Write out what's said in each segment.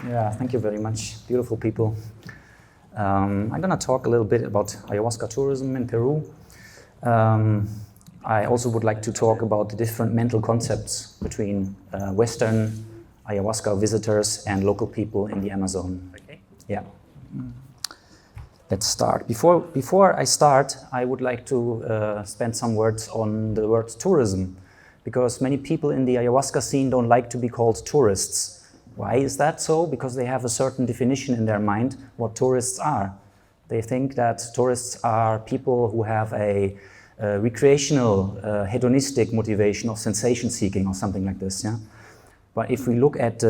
Yeah, thank you very much. Beautiful people. I'm going to talk a little bit about ayahuasca tourism in Peru. I also would like to talk about the different mental concepts between Western ayahuasca visitors and local people in the Amazon. Okay. Yeah. Let's start. Before I start, I would like to spend some words on the word tourism, because many people in the ayahuasca scene don't like to be called tourists. Why is that so? Because they have a certain definition in their mind what tourists are. They think that tourists are people who have a recreational, hedonistic motivation of sensation seeking or something like this. Yeah? But if we look at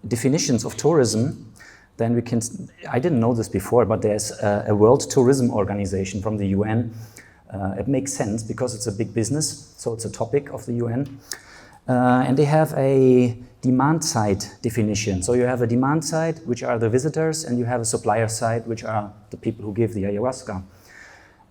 definitions of tourism, then we can, I didn't know this before, but there's a World Tourism Organization from the UN. It makes sense because it's a big business, so it's a topic of the UN. And they have a demand side definition. So you have a demand side, which are the visitors, and you have a supplier side, which are the people who give the ayahuasca.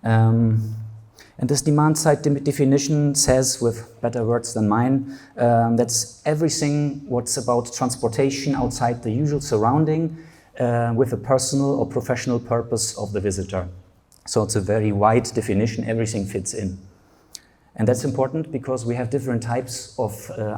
And this demand side definition says, with better words than mine, that's everything what's about transportation outside the usual surrounding with a personal or professional purpose of the visitor. So it's a very wide definition, everything fits in. And that's important because we have different types of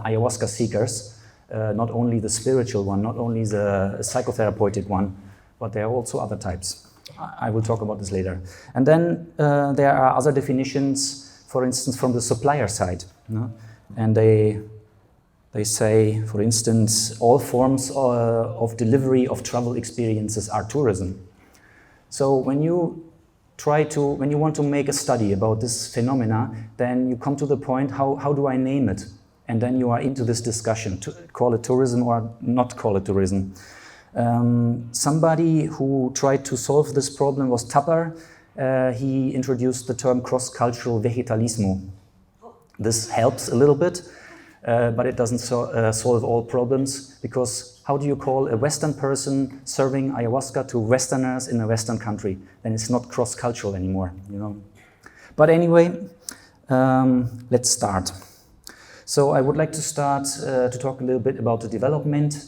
ayahuasca seekers, not only the spiritual one, not only the psychotherapeutic one, but there are also other types. I will talk about this later. And then there are other definitions, for instance, from the supplier side. You know? And they say, for instance, all forms of delivery of travel experiences are tourism. So when you want to make a study about this phenomena, then you come to the point, how do I name it? And then you are into this discussion, to call it tourism or not call it tourism. Somebody who tried to solve this problem was Tapper. He introduced the term cross-cultural vegetalismo. This helps a little bit, but it doesn't solve all problems, because how do you call a Western person serving ayahuasca to Westerners in a Western country? Then it's not cross-cultural anymore, you know. But anyway, let's start. So I would like to start to talk a little bit about the development.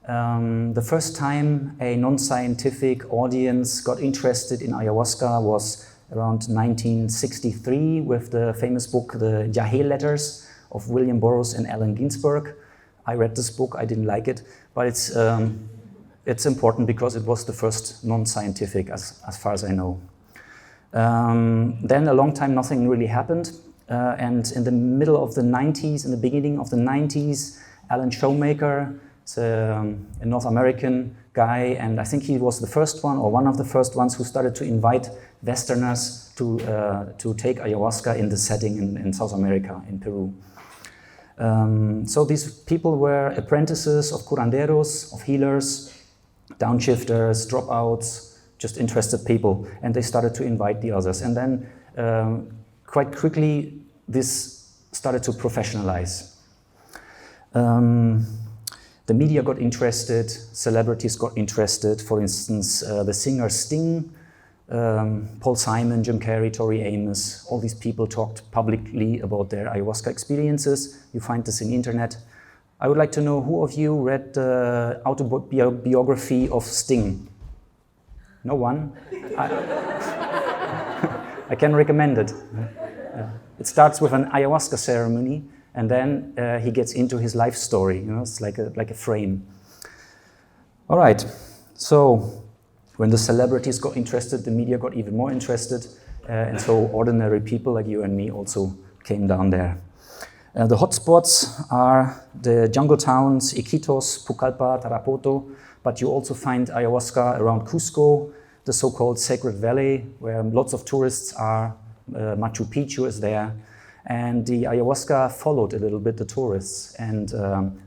The first time a non-scientific audience got interested in ayahuasca was around 1963 with the famous book, The Yahé Letters of William Burroughs and Allen Ginsberg. I read this book, I didn't like it, but it's important because it was the first non-scientific as far as I know. Then a long time nothing really happened, and in the middle of the 90s, in the beginning of the 90s, Alan Showmaker, a North American guy, and I think he was the first one or one of the first ones who started to invite Westerners to take ayahuasca in the setting in South America, in Peru. So these people were apprentices of curanderos, of healers, downshifters, dropouts, just interested people, and they started to invite the others. And then quite quickly this started to professionalize. The media got interested, celebrities got interested. For instance, the singer Sting, Paul Simon, Jim Carrey, Tori Amos, all these people talked publicly about their ayahuasca experiences. You find this in the internet. I would like to know who of you read the autobiography of Sting? No one? I can recommend it. It starts with an ayahuasca ceremony, and then he gets into his life story. You know, it's like a frame. All right, so when the celebrities got interested, the media got even more interested, and so ordinary people like you and me also came down there. The hotspots are the jungle towns, Iquitos, Pucallpa, Tarapoto, but you also find ayahuasca around Cusco, the so-called Sacred Valley, where lots of tourists are. Machu Picchu is there. And the ayahuasca followed a little bit the tourists. And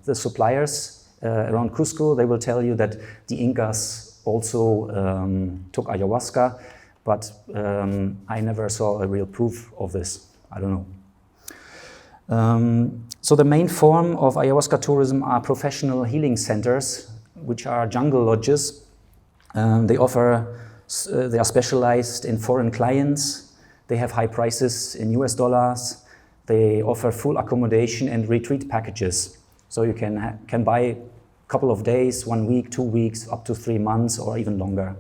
the suppliers around Cusco, they will tell you that the Incas also took ayahuasca, but I never saw a real proof of this. I don't know. So the main form of ayahuasca tourism are professional healing centers, which are jungle lodges. They are specialized in foreign clients. They have high prices in US dollars. They offer full accommodation and retreat packages. So you can buy couple of days, 1 week, 2 weeks, up to 3 months, or even longer.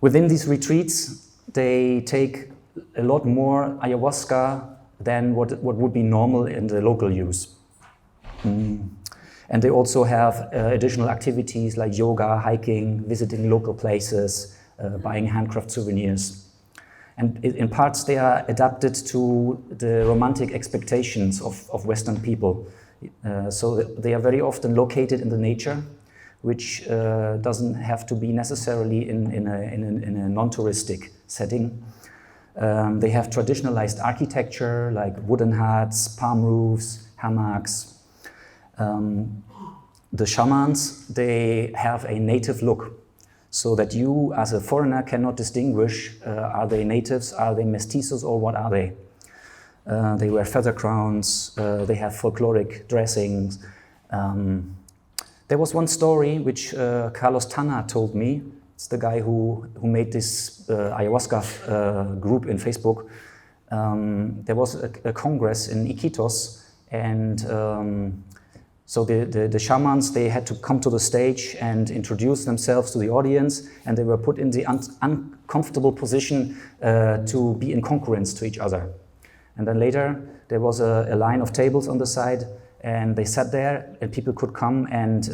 Within these retreats, they take a lot more ayahuasca than what would be normal in the local use. And they also have additional activities like yoga, hiking, visiting local places, buying handcraft souvenirs. And in parts they are adapted to the romantic expectations of Western people. So they are very often located in the nature, which doesn't have to be necessarily in a non-touristic setting. They have traditionalized architecture like wooden huts, palm roofs, hammocks. The shamans, they have a native look, so that you as a foreigner cannot distinguish, are they natives, are they mestizos, or what are they? They wear feather crowns, they have folkloric dressings. There was one story which Carlos Tanner told me. It's the guy who made this ayahuasca group in Facebook. There was a congress in Iquitos, and so the shamans, they had to come to the stage and introduce themselves to the audience, and they were put in the uncomfortable position to be in concurrence to each other. And then later, there was a line of tables on the side, and they sat there, and people could come and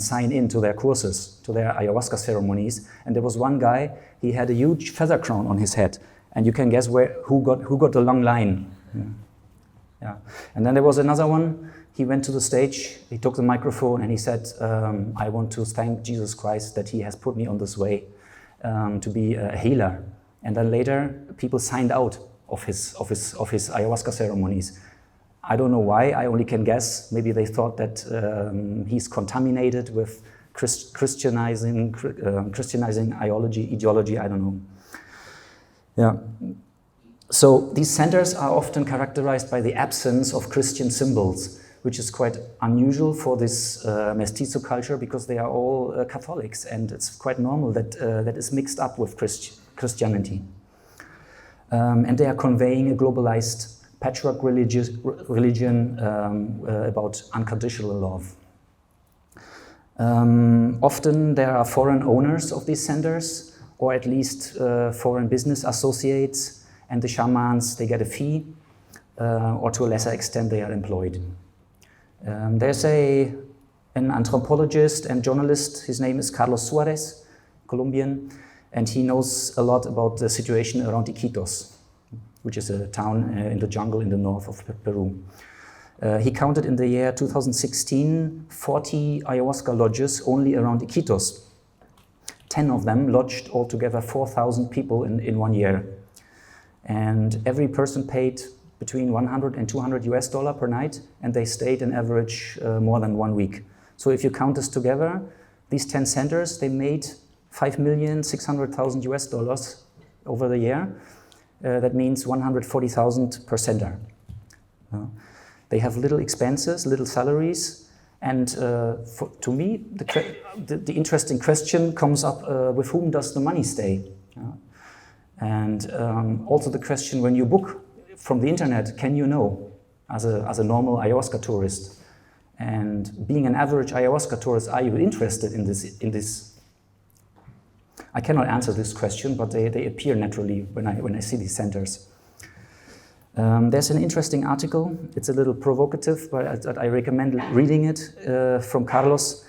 sign in to their courses, to their ayahuasca ceremonies. And there was one guy, he had a huge feather crown on his head, and you can guess who got the long line. Yeah. And then there was another one. He went to the stage, he took the microphone, and he said, I want to thank Jesus Christ that he has put me on this way to be a healer. And then later, people signed out of his ayahuasca ceremonies. I don't know why, I only can guess. Maybe they thought that he's contaminated with Christianizing ideology, I don't know. Yeah. So these centers are often characterized by the absence of Christian symbols, which is quite unusual for this mestizo culture, because they are all Catholics, and it's quite normal that that is mixed up with Christianity. And they are conveying a globalized patchwork religion about unconditional love. Often there are foreign owners of these centers, or at least foreign business associates, and the shamans, they get a fee, or to a lesser extent they are employed. There's an anthropologist and journalist, his name is Carlos Suarez, Colombian, and he knows a lot about the situation around Iquitos, which is a town in the jungle in the north of Peru. He counted in the year 2016 40 ayahuasca lodges only around Iquitos. 10 of them lodged altogether 4,000 people in 1 year. And every person paid between $100 and $200 per night, and they stayed on average more than 1 week. So if you count this together, these 10 centers, they made $5,600,000 over the year. That means 140,000 per center. They have little expenses, little salaries, and to me, the interesting question comes up: with whom does the money stay? And also the question, when you book from the internet, can you know as a normal ayahuasca tourist? And being an average ayahuasca tourist, are you interested in this? I cannot answer this question, but they appear naturally when I see these centers. There's an interesting article. It's a little provocative, but I recommend reading it from Carlos.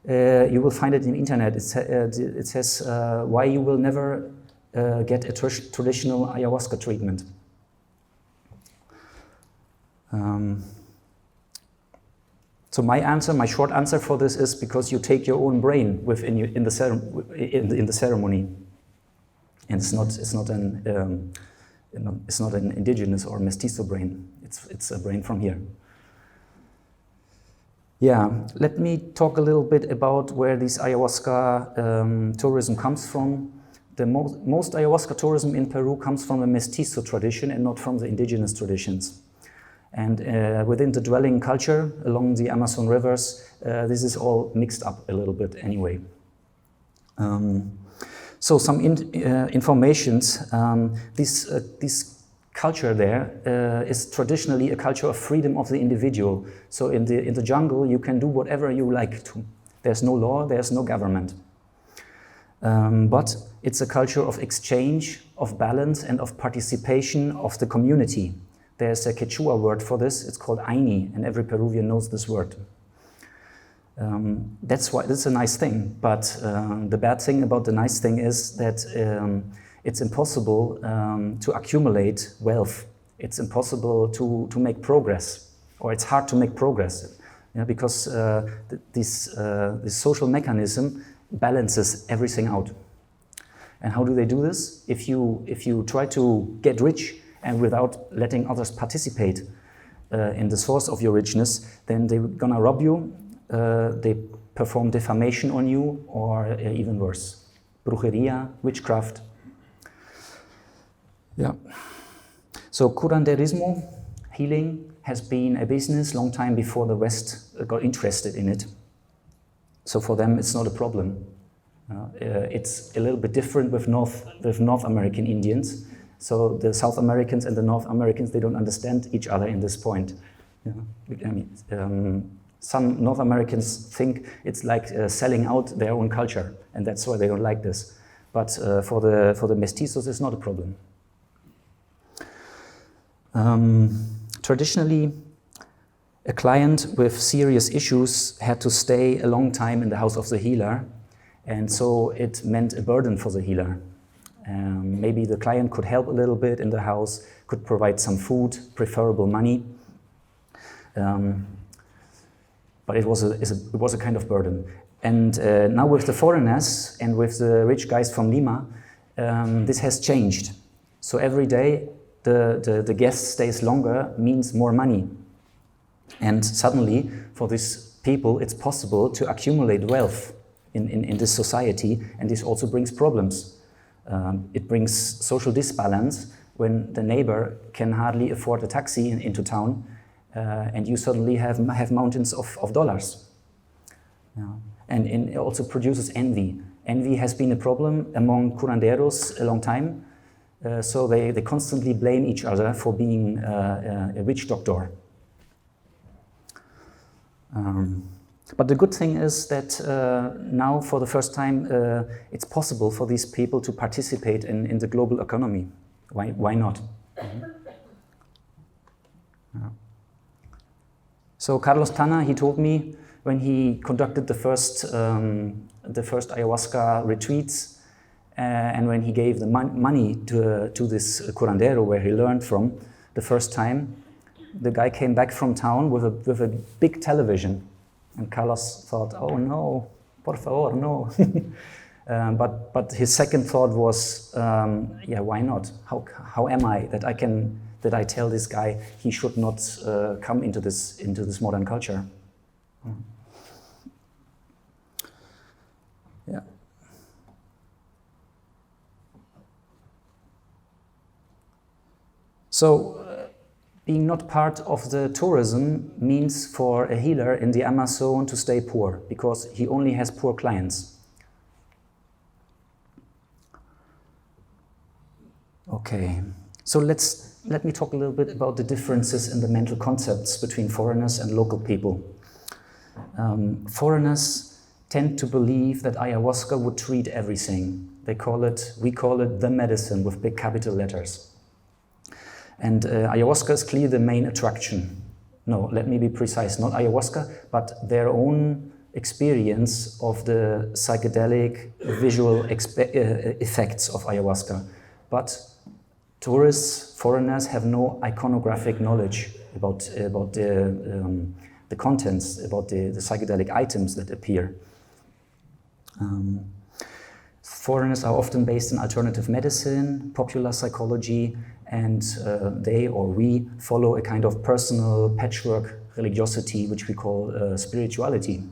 You will find it in the internet. It says why you will never get a traditional ayahuasca treatment. So my short answer for this is because you take your own brain in the ceremony, and it's not an indigenous or mestizo brain. It's a brain from here. Yeah, let me talk a little bit about where this ayahuasca tourism comes from. The most ayahuasca tourism in Peru comes from the mestizo tradition and not from the indigenous traditions. And within the dwelling culture along the Amazon rivers, this is all mixed up a little bit anyway. So some informations. These culture there is traditionally a culture of freedom of the individual. So in the jungle, you can do whatever you like to. There's no law, there's no government. But it's a culture of exchange, of balance, and of participation of the community. There's a Quechua word for this, it's called Aini, and every Peruvian knows this word. That's a nice thing, but the bad thing about the nice thing is that it's impossible to accumulate wealth. It's impossible to make progress, or it's hard to make progress, because this social mechanism balances everything out. And how do they do this? If you try to get rich and without letting others participate in the source of your richness, then they're gonna rob you, they perform defamation on you, or even worse, brujeria, witchcraft. Yeah. So curanderismo, healing, has been a business long time before the West got interested in it. So for them, it's not a problem. It's a little bit different with North American Indians. So the South Americans and the North Americans, they don't understand each other in this point. I mean, some North Americans think it's like selling out their own culture, and that's why they don't like this. But for the mestizos, it's not a problem. Traditionally, a client with serious issues had to stay a long time in the house of the healer, and so it meant a burden for the healer. Maybe the client could help a little bit in the house, could provide some food, preferable money, but it was a kind of burden. And now with the foreigners and with the rich guys from Lima, this has changed. So every day the guest stays longer means more money. And suddenly, for these people, it's possible to accumulate wealth in this society, and this also brings problems. It brings social disbalance when the neighbor can hardly afford a taxi into town, and you suddenly have mountains of dollars. And it also produces envy. Envy has been a problem among curanderos a long time, so they constantly blame each other for being a witch doctor. But the good thing is that now, for the first time, it's possible for these people to participate in the global economy. Why not? So Carlos Tana, he told me when he conducted the first ayahuasca retreats, and when he gave the money to this curandero where he learned from the first time, the guy came back from town with a big television, and Carlos thought, "Oh no, por favor, no." But his second thought was, "Yeah, why not? How am I that I tell this guy he should not come into this modern culture?" Yeah. So. Being not part of the tourism means for a healer in the Amazon to stay poor, because he only has poor clients. Okay, so let me talk a little bit about the differences in the mental concepts between foreigners and local people. Foreigners tend to believe that ayahuasca would treat everything. We call it the medicine with big capital letters. And ayahuasca is clearly the main attraction. No, let me be precise, not ayahuasca, but their own experience of the psychedelic visual effects of ayahuasca. But tourists, foreigners have no iconographic knowledge about the contents, about the psychedelic items that appear. Foreigners are often based in alternative medicine, popular psychology, and they or we follow a kind of personal patchwork religiosity, which we call spirituality.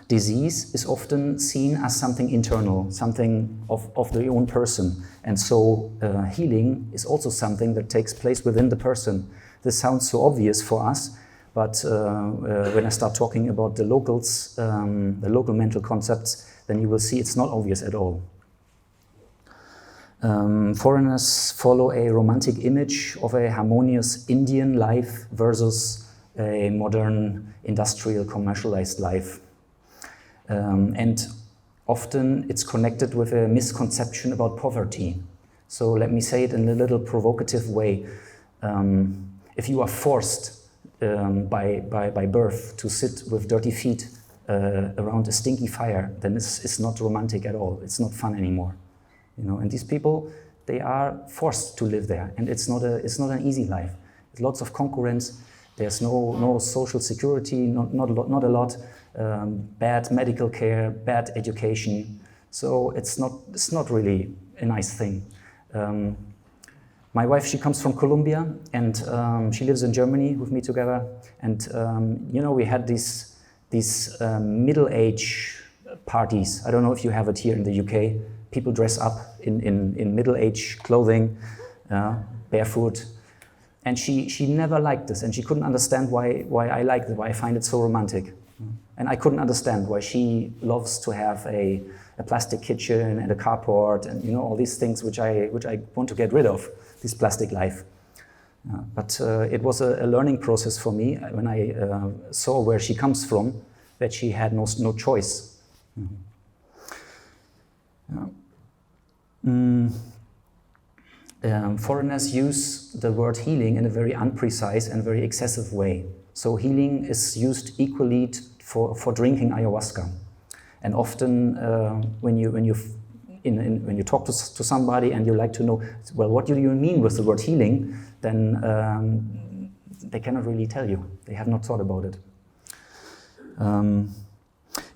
Disease is often seen as something internal, something of the own person, and so healing is also something that takes place within the person. This sounds so obvious for us, but when I start talking about the locals, the local mental concepts, then you will see it's not obvious at all. Foreigners follow a romantic image of a harmonious Indian life versus a modern industrial commercialized life. And often it's connected with a misconception about poverty. So let me say it in a little provocative way. If you are forced by birth to sit with dirty feet around a stinky fire, then it's not romantic at all. It's not fun anymore. You know, and these people, they are forced to live there, and it's not an easy life. There's lots of concurrence. There's no social security, not a lot. Bad medical care, bad education. So it's not really a nice thing. My wife, she comes from Colombia, and she lives in Germany with me together. And you know, we had these middle-age parties. I don't know if you have it here in the UK. People dress up in middle-age clothing, barefoot. And she never liked this, and she couldn't understand why I liked it, why I find it so romantic. And I couldn't understand why she loves to have a plastic kitchen and a carport and, you know, all these things which I want to get rid of, this plastic life. But it was a learning process for me when I saw where she comes from, that she had no choice. Foreigners use the word healing in a very unprecise and very excessive way. So healing is used equally for drinking ayahuasca. And often when you talk to somebody and you like to know, well, what do you mean with the word healing, then they cannot really tell you. They have not thought about it.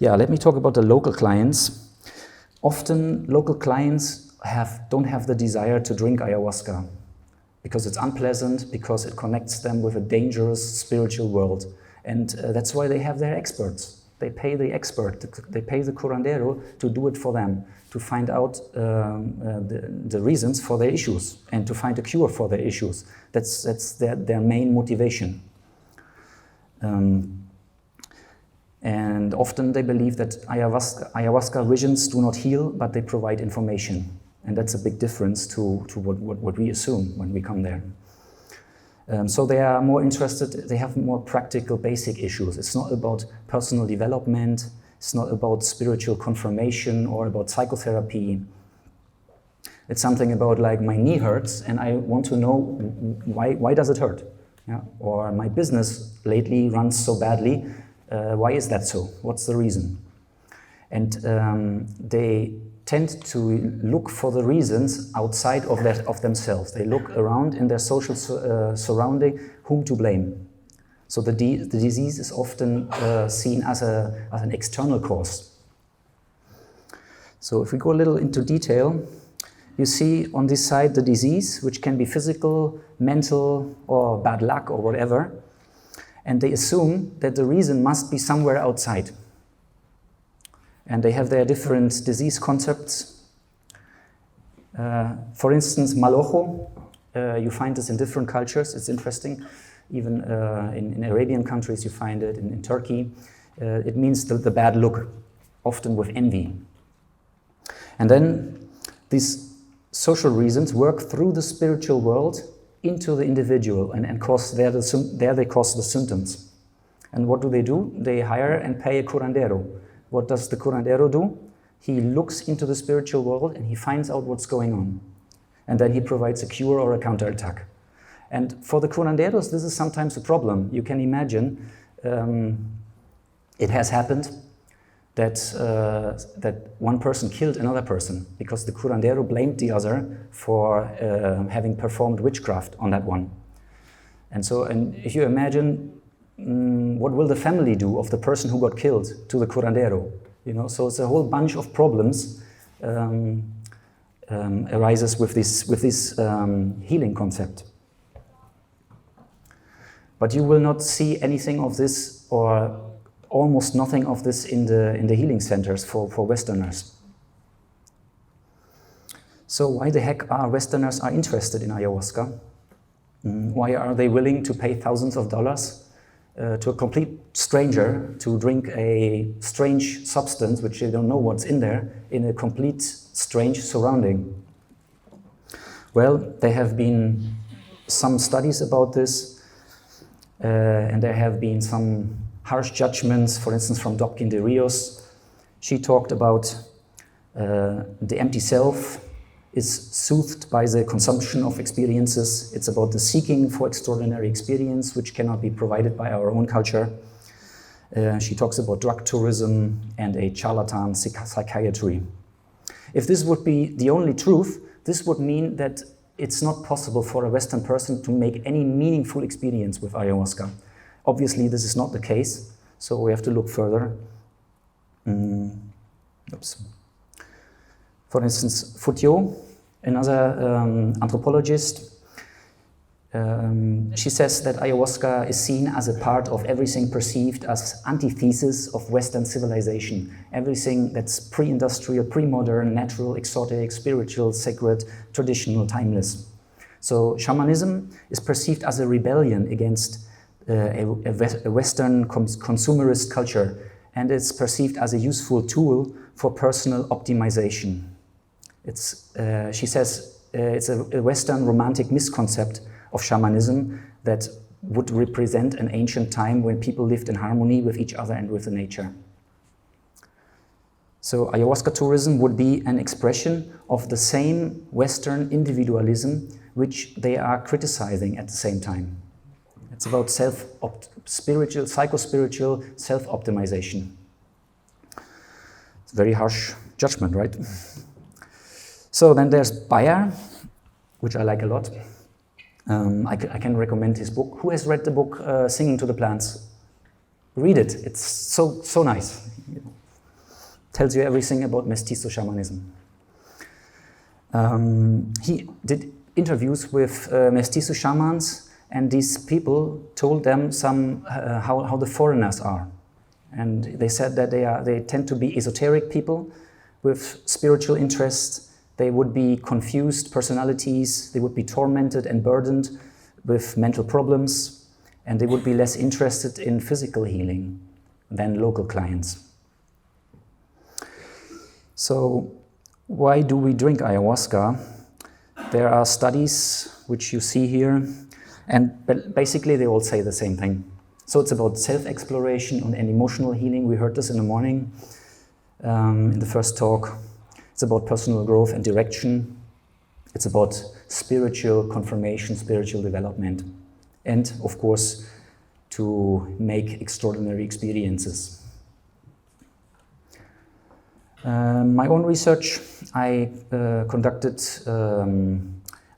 Let me talk about the local clients. Often local clients don't have the desire to drink ayahuasca because it's unpleasant, because it connects them with a dangerous spiritual world. And that's why they have their experts. They pay the expert, they pay the curandero to do it for them, to find out the reasons for their issues and to find a cure for their issues. That's their main motivation. And often they believe that ayahuasca visions do not heal, but they provide information. And that's a big difference to what we assume when we come there. So they are more interested, they have more practical, basic issues. It's not about personal development, it's not about spiritual confirmation or about psychotherapy. It's something about, like, my knee hurts and I want to know why does it hurt? Yeah? Or my business lately runs so badly, why is that so? What's the reason? And they tend to look for the reasons outside of themselves. They look around in their social surrounding, whom to blame. So the disease is often seen as an external cause. So if we go a little into detail, you see on this side the disease, which can be physical, mental, or bad luck, or whatever. And they assume that the reason must be somewhere outside. And they have their different disease concepts. For instance, malojo, you find this in different cultures. It's interesting. Even in Arabian countries you find it, in Turkey. It means the bad look, often with envy. And then these social reasons work through the spiritual world into the individual and cause there they cause the symptoms. And what do? They hire and pay a curandero. What does the curandero do? He looks into the spiritual world and he finds out what's going on. And then he provides a cure or a counterattack. And for the curanderos, this is sometimes a problem. You can imagine it has happened that one person killed another person because the curandero blamed the other for having performed witchcraft on that one. And if you imagine, what will the family do of the person who got killed to the curandero? You know, so it's a whole bunch of problems arises with this healing concept. But you will not see anything of this, or almost nothing of this, in the healing centers for Westerners. So why the heck are Westerners interested in ayahuasca? Why are they willing to pay thousands of dollars to a complete stranger to drink a strange substance which they don't know what's in there, in a complete strange surrounding? Well, there have been some studies about this, and there have been some harsh judgments, for instance, from Dopkin de Rios. She talked about the empty self is soothed by the consumption of experiences. It's about the seeking for extraordinary experience, which cannot be provided by our own culture. She talks about drug tourism and a charlatan psychiatry. If this would be the only truth, this would mean that it's not possible for a Western person to make any meaningful experience with ayahuasca. Obviously, this is not the case, so we have to look further. Oops. For instance, Futio, another anthropologist, she says that ayahuasca is seen as a part of everything perceived as antithesis of Western civilization. Everything that's pre-industrial, pre-modern, natural, exotic, spiritual, sacred, traditional, timeless. So shamanism is perceived as a rebellion against a Western consumerist culture, and it's perceived as a useful tool for personal optimization. She says it's a Western romantic misconcept of shamanism that would represent an ancient time when people lived in harmony with each other and with the nature. So ayahuasca tourism would be an expression of the same Western individualism which they are criticizing at the same time. It's about psycho-spiritual self-optimization. It's a very harsh judgment, right? So then there's Bayer, which I like a lot. I can recommend his book. Who has read the book Singing to the Plants? Read it. It's so nice. Tells you everything about mestizo shamanism. He did interviews with mestizo shamans, and these people told them how the foreigners are. And they said that they tend to be esoteric people with spiritual interests. They would be confused personalities, they would be tormented and burdened with mental problems, and they would be less interested in physical healing than local clients. So why do we drink ayahuasca? There are studies which you see here, and basically they all say the same thing. So it's about self-exploration and emotional healing. We heard this in the morning in the first talk. It's about personal growth and direction. It's about spiritual confirmation, spiritual development, and of course, to make extraordinary experiences. My own research, I conducted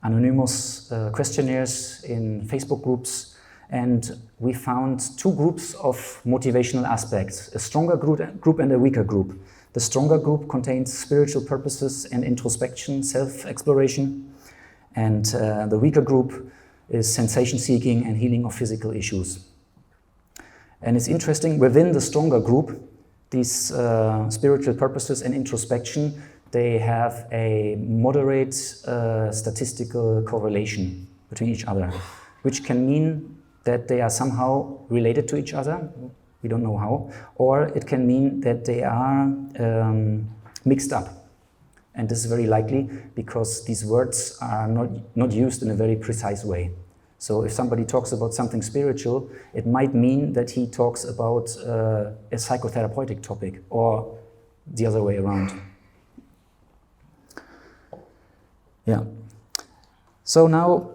anonymous questionnaires in Facebook groups, and we found two groups of motivational aspects, a stronger group and a weaker group. The stronger group contains spiritual purposes and introspection, self-exploration, and the weaker group is sensation-seeking and healing of physical issues. And it's interesting, within the stronger group, these spiritual purposes and introspection, they have a moderate statistical correlation between each other, which can mean that they are somehow related to each other. We don't know how, or it can mean that they are mixed up. And this is very likely because these words are not used in a very precise way. So if somebody talks about something spiritual, it might mean that he talks about a psychotherapeutic topic, or the other way around. Yeah. So now,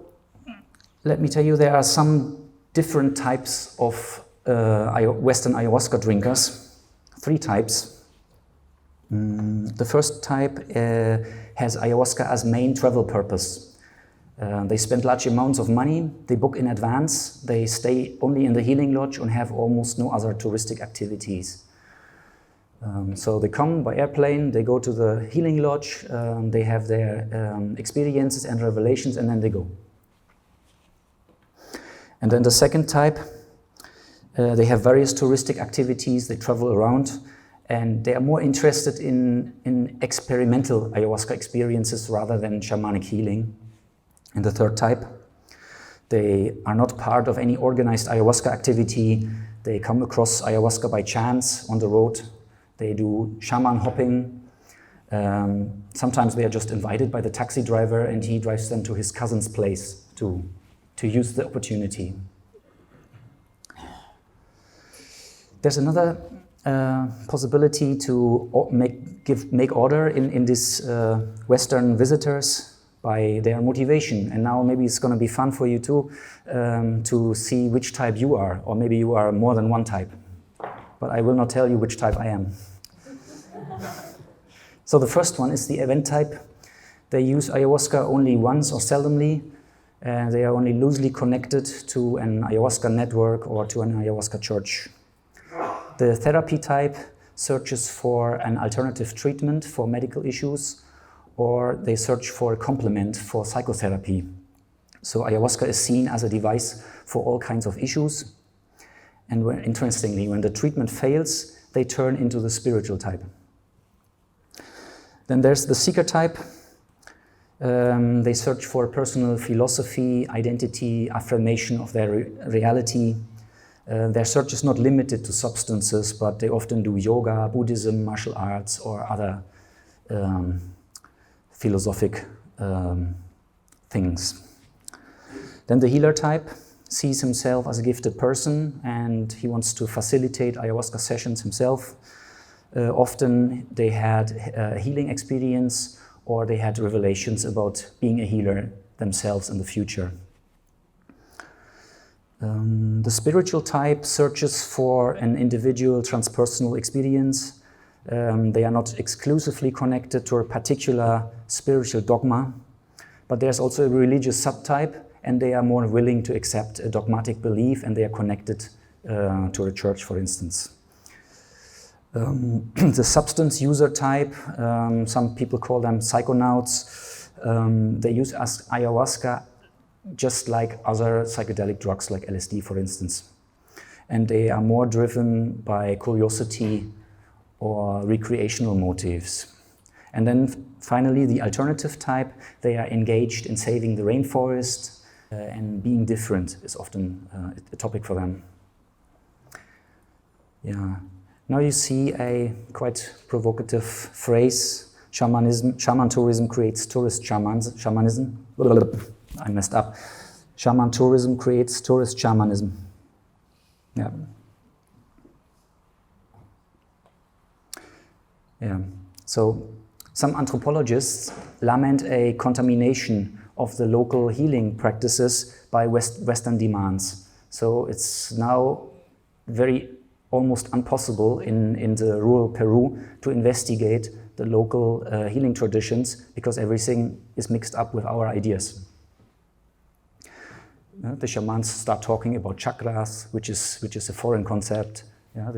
let me tell you, there are some different types of Western ayahuasca drinkers, 3 types. The first type has ayahuasca as main travel purpose. They spend large amounts of money, they book in advance, they stay only in the healing lodge and have almost no other touristic activities. So they come by airplane, they go to the healing lodge, they have their experiences and revelations, and then they go. And then the second type, they have various touristic activities, they travel around, and they are more interested in experimental ayahuasca experiences rather than shamanic healing. And the third type, they are not part of any organized ayahuasca activity. They come across ayahuasca by chance on the road. They do shaman hopping. Sometimes they are just invited by the taxi driver and he drives them to his cousin's place to use the opportunity. There's another possibility to make order in these Western visitors by their motivation. And now maybe it's going to be fun for you too to see which type you are, or maybe you are more than one type. But I will not tell you which type I am. So the first one is the event type. They use ayahuasca only once or seldomly. They are only loosely connected to an ayahuasca network or to an ayahuasca church. The therapy type searches for an alternative treatment for medical issues, or they search for a complement for psychotherapy. So ayahuasca is seen as a device for all kinds of issues. And interestingly, when the treatment fails, they turn into the spiritual type. Then there's the seeker type. They search for personal philosophy, identity, affirmation of their reality. Their search is not limited to substances, but they often do yoga, Buddhism, martial arts, or other philosophic things. Then the healer type sees himself as a gifted person and he wants to facilitate ayahuasca sessions himself. Often they had a healing experience or they had revelations about being a healer themselves in the future. The spiritual type searches for an individual transpersonal experience. They are not exclusively connected to a particular spiritual dogma, but there's also a religious subtype, and they are more willing to accept a dogmatic belief, and they are connected to a church, for instance. The substance user type, some people call them psychonauts. They use ayahuasca just like other psychedelic drugs like LSD, for instance. And they are more driven by curiosity or recreational motives. And then finally, the alternative type, they are engaged in saving the rainforest, and being different is often a topic for them. Yeah. Now you see a quite provocative phrase, shamanism. Shaman tourism creates tourist shamanism. I messed up. Shaman tourism creates tourist shamanism. Yeah. Yeah. So some anthropologists lament a contamination of the local healing practices by Western demands. So it's now very almost impossible in the rural Peru to investigate the local healing traditions because everything is mixed up with our ideas. The shamans start talking about chakras, which is a foreign concept. Yeah,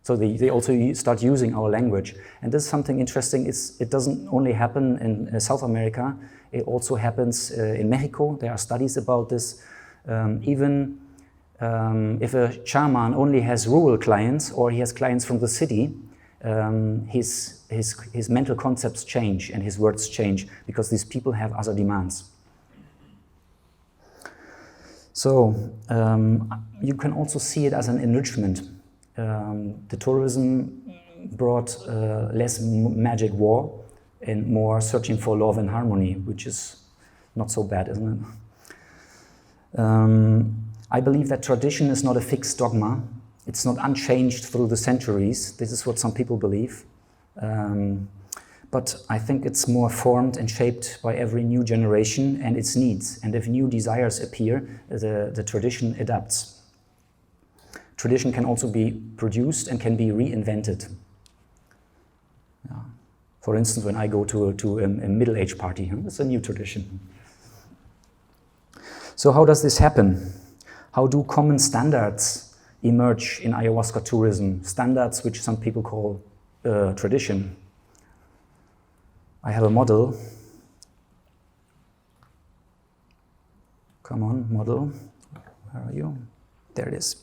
so they also start using our language. And this is something interesting. It doesn't only happen in South America. It also happens in Mexico. There are studies about this. Even if a shaman only has rural clients or he has clients from the city, his mental concepts change and his words change because these people have other demands. So you can also see it as an enrichment. The tourism brought less magic war and more searching for love and harmony, which is not so bad, isn't it? I believe that tradition is not a fixed dogma. It's not unchanged through the centuries. This is what some people believe. But I think it's more formed and shaped by every new generation and its needs. And if new desires appear, the tradition adapts. Tradition can also be produced and can be reinvented. Yeah. For instance, when I go to a middle-age party, it's a new tradition. So how does this happen? How do common standards emerge in ayahuasca tourism? Standards which some people call tradition. I have a model. Come on, model. Where are you? There it is.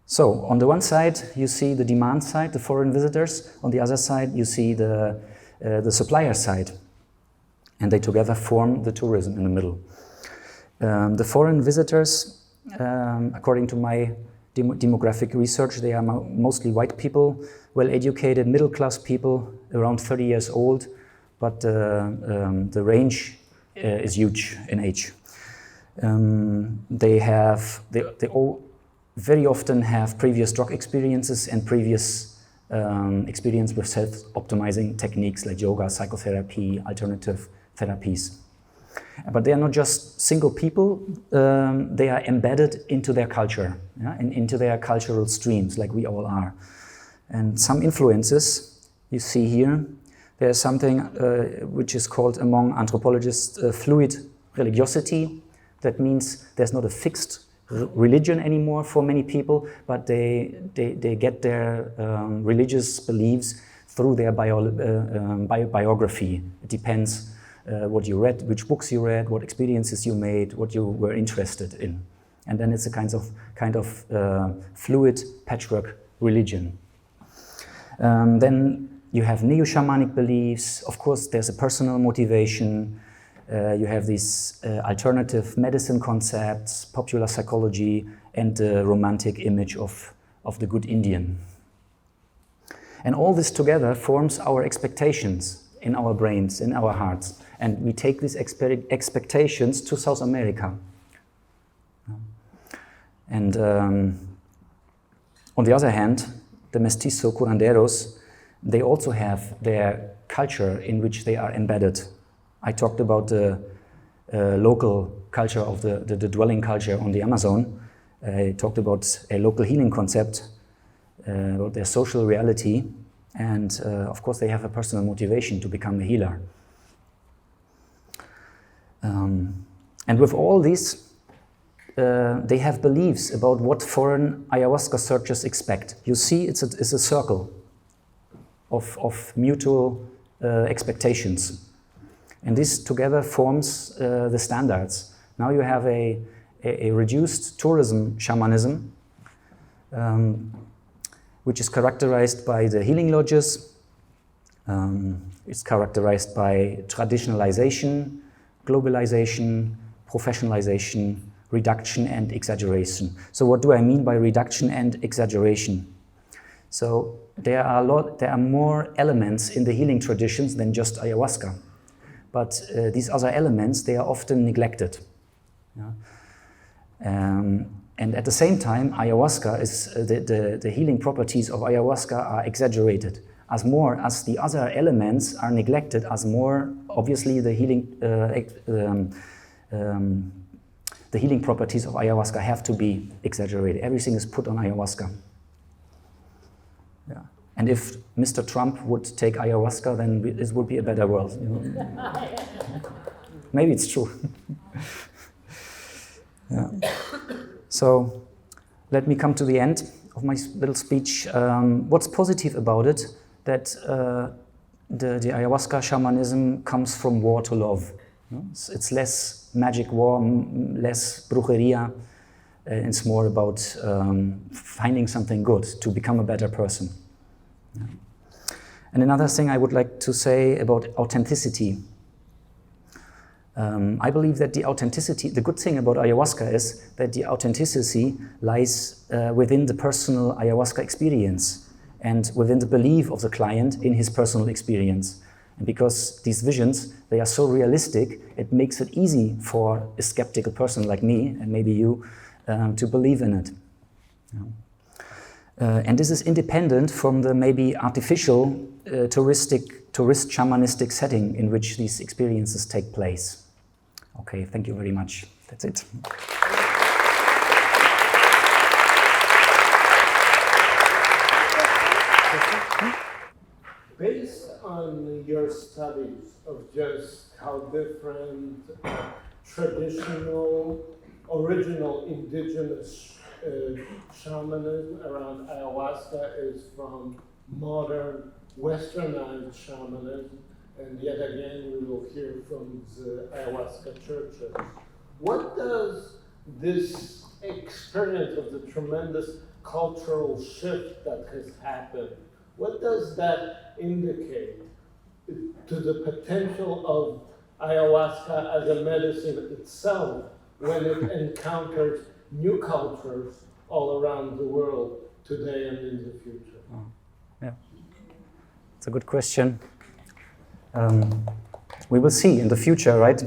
So, on the one side, you see the demand side, the foreign visitors. On the other side, you see the supplier side. And they together form the tourism in the middle. The foreign visitors, according to my demographic research. They are mostly white people, well-educated, middle-class people, around 30 years old, but the range is huge in age. They all very often have previous drug experiences and previous experience with self-optimizing techniques like yoga, psychotherapy, alternative therapies. But they are not just single people, they are embedded into their culture, yeah, and into their cultural streams, like we all are. And some influences you see here. There's something which is called among anthropologists fluid religiosity. That means there's not a fixed religion anymore for many people, but they get their religious beliefs through their biography. It depends what you read, which books you read, what experiences you made, what you were interested in. And then it's a kind of fluid patchwork religion. Then you have neo-shamanic beliefs. Of course, there's a personal motivation. You have these alternative medicine concepts, popular psychology, and the romantic image of the good Indian. And all this together forms our expectations in our brains, in our hearts. And we take these expectations to South America. And on the other hand, the mestizo curanderos, they also have their culture in which they are embedded. I talked about the local culture of the dwelling culture on the Amazon. I talked about a local healing concept, about their social reality, and of course they have a personal motivation to become a healer. And with all these, they have beliefs about what foreign ayahuasca searchers expect. You see, it's a circle of mutual expectations. And this together forms the standards. Now you have a reduced tourism shamanism, which is characterized by the healing lodges. It's characterized by traditionalization, globalization, professionalization, reduction and exaggeration. So what do I mean by reduction and exaggeration? So there are more elements in the healing traditions than just ayahuasca. But these other elements, they are often neglected. Yeah? And at the same time, ayahuasca is the healing properties of ayahuasca are exaggerated. As the other elements are neglected, as more obviously the healing properties of ayahuasca have to be exaggerated. Everything is put on ayahuasca. Yeah. And if Mr. Trump would take ayahuasca, then it would be a better world. You know? Maybe it's true. Yeah. So let me come to the end of my little speech. What's positive about it? That the ayahuasca shamanism comes from war to love. It's less magic war, less brujeria. It's more about finding something good to become a better person. Yeah. And another thing I would like to say about authenticity. I believe that the good thing about ayahuasca is that the authenticity lies within the personal ayahuasca experience and within the belief of the client in his personal experience. And because these visions, they are so realistic, it makes it easy for a skeptical person like me, and maybe you, to believe in it. Yeah. And this is independent from the maybe artificial tourist shamanistic setting in which these experiences take place. Okay, thank you very much. That's it. Based on your studies of just how different traditional, original indigenous shamanism around ayahuasca is from modern westernized shamanism, and yet again we will hear from the ayahuasca churches. What does this experience of the tremendous cultural shift that has happened, what does that indicate to the potential of ayahuasca as a medicine itself when it encounters new cultures all around the world today and in the future? Yeah, it's a good question. We will see in the future, right?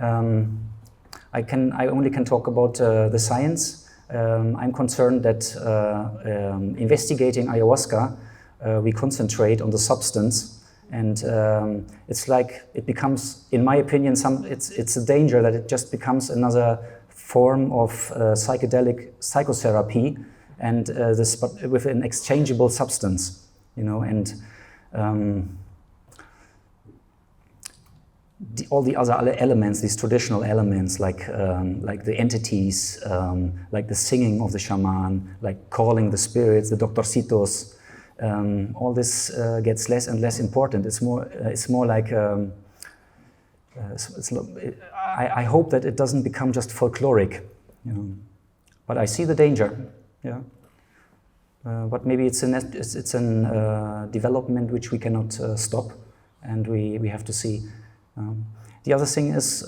I only can talk about the science. I'm concerned that investigating ayahuasca, we concentrate on the substance, and it's like it becomes, in my opinion, it's a danger that it just becomes another form of psychedelic psychotherapy, and but with an exchangeable substance, you know, and all the other elements, these traditional elements, like the entities, like the singing of the shaman, like calling the spirits, the doctorcitos, all this gets less and less important. It's more like I hope that it doesn't become just folkloric, you know. But I see the danger, yeah. But maybe it's an development which we cannot stop, and we have to see. The other thing is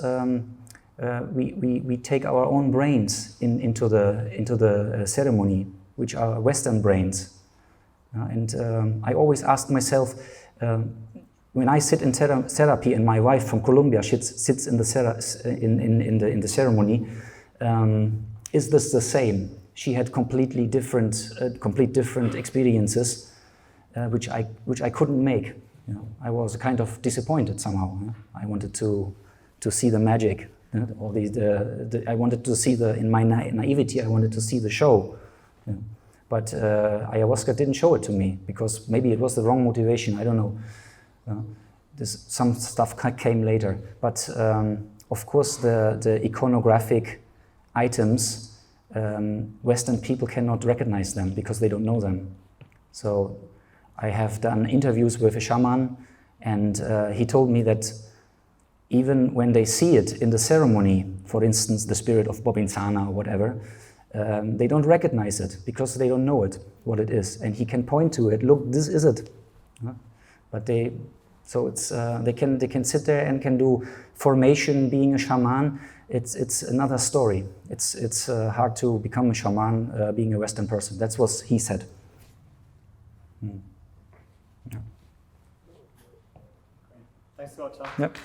we take our own brains into the ceremony, which are Western brains, and I always ask myself, when I sit in therapy and my wife from Colombia sits in the ceremony, is this the same? She had complete different experiences, which I couldn't make. You know, I was kind of disappointed somehow. You know? I wanted to see the magic, you know, all I wanted to see in my naivety. I wanted to see the show, you know? But ayahuasca didn't show it to me, because maybe it was the wrong motivation. I don't know. Some stuff came later, but of course the iconographic items, Western people cannot recognize them because they don't know them. So I have done interviews with a shaman, and he told me that even when they see it in the ceremony, for instance, the spirit of Bobinsana or whatever, they don't recognize it because they don't know what it is. And he can point to it, look, this is it. But they can sit there and can do formation being a shaman. It's another story. It's hard to become a shaman being a Western person. That's what he said. Yeah. Thanks a lot, John. Yep.